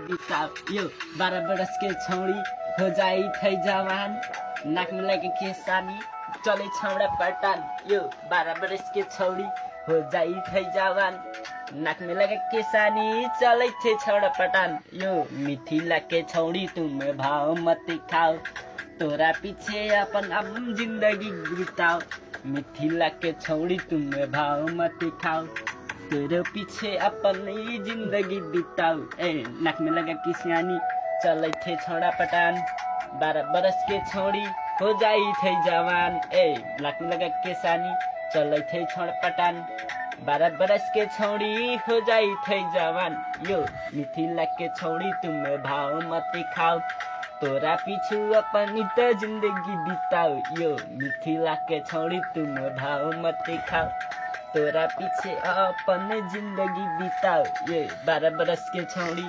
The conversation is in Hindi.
बिताओ यो 12 बरस के छौड़ी हो जाई थै जवान नाक में लगे के सानी चले छौड़ा पटान यो 12 बरस के छौड़ी हो जाई थै जवान नाक में लगे के सानी चले थे छौड़ा पटान यो मिथिला के छौड़ी तुम भाव मत खाओ तोरा पीछे अपन जिंदगी बिताओ मिथिला के छौड़ी तुम भाव मत खाओ तेरे पीछे अपन जिंदगी बिताओ ए नाक में लगा किसानी चले थे छौड़ा पटान 12 बरस के छौड़ी हो जाई थे जवान ए नाक में लगा किसानी चले थे छौड़ा पटान 12 बरस के छौड़ी हो जाई थे जवान यो मिथिला के छौड़ी तुम भाव मत खाओ तोरा पीछू अपन तो जिंदगी बिताओ यो मिथिला के छौड़ी तुम भाव मत खाओ तोरा पीछे अपन जिंदगी बिताओ ये 12 बरस के छौड़ी